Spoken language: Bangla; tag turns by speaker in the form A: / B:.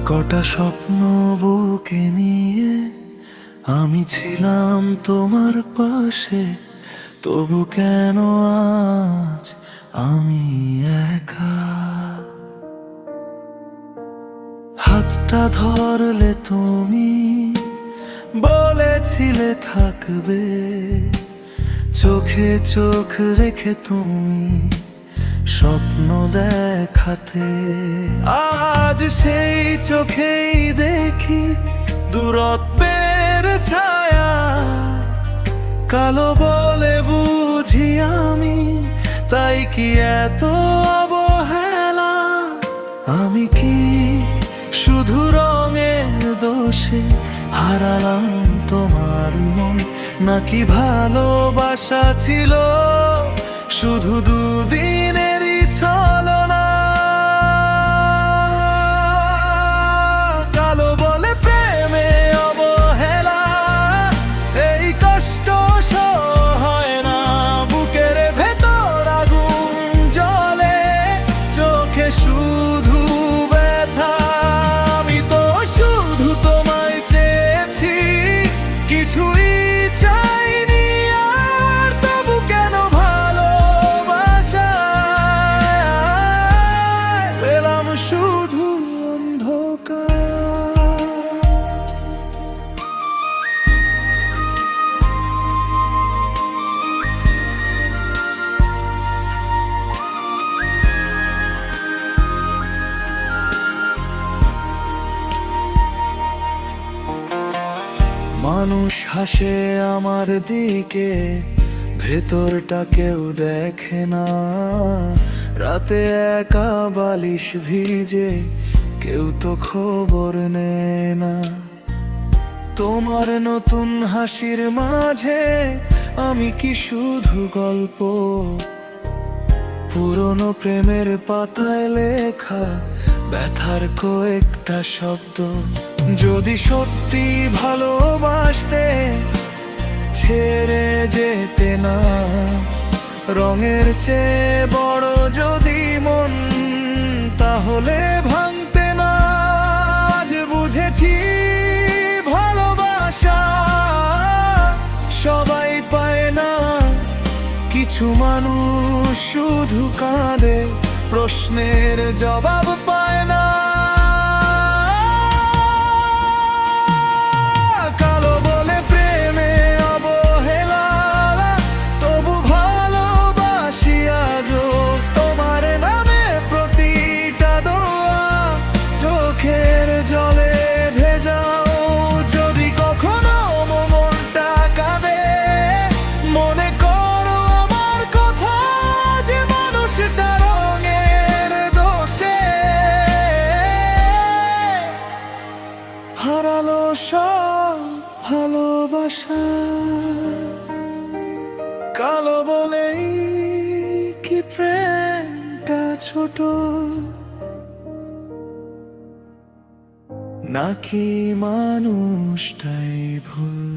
A: কটা স্বপ্ন বুকে নিয়ে আমি ছিলাম তোমার পাশে, তবু কেন আজ আমি একা? হাতটা ধরলে তুমি, বলেছিলে থাকবে, চোখে চোখ রেখে তুমি স্বপ্ন দেখাতে। আজ সেই চোখেই দেখি দূরত্বের ছায়া, কালো বলে বুঝি আমি, তাই কি এত অবহেলা? আমি কি শুধু রঙের দোষে হারালাম তোমার মন, নাকি ভালোবাসা ছিল শুধু দুদিনেরই ছলনা? কালো বলে প্রেমে অবহেলা, এই কষ্ট সয় না, বুকের ভেতর আগুন জ্বলে, চোখে শুধু ব্যথা। আমি তো শুধু তোমায় চেয়েছি, কিছুই চাইনি আর, তবু কেন ভালোবাসায় পেলাম শুধু অন্ধকার? মানুষ হাসে আমার দিকে, ভেতরটা কেউ দেখে না। রাতে একা বালিশ ভিজে, কেউ তো খবর নেয় না। তোমার নতুন হাসির মাঝে আমি কি শুধু গল্প, পুরনো প্রেমের পাতায় লেখা ব্যথার কয়েকটা শব্দ? যদি সত্যি ভালোবাসতে ছেড়ে যেতে না, রঙের চেয়ে বড় যদি মন, তাহলে ভাঙতে না। আজ বুঝেছি ভালোবাসা সবাই পায় না, কিছু মানুষ শুধু কাঁদে, প্রশ্নের জবাব পায় না। কালো বলে প্রেমে অবহেলা, তবু ভালোবাসি আজও তোমার নামে প্রতিটা দোয়া, চোখের জলে ভেজাও। যদি কখনো মনটা কাঁদে, মনে করো আমার কথা, যে মানুষটা রঙের দোষে হারালো সব ভালোবাসা। কালো বলেই কি প্রেমটা ছোট, নাকি মানুষটাই ভুল?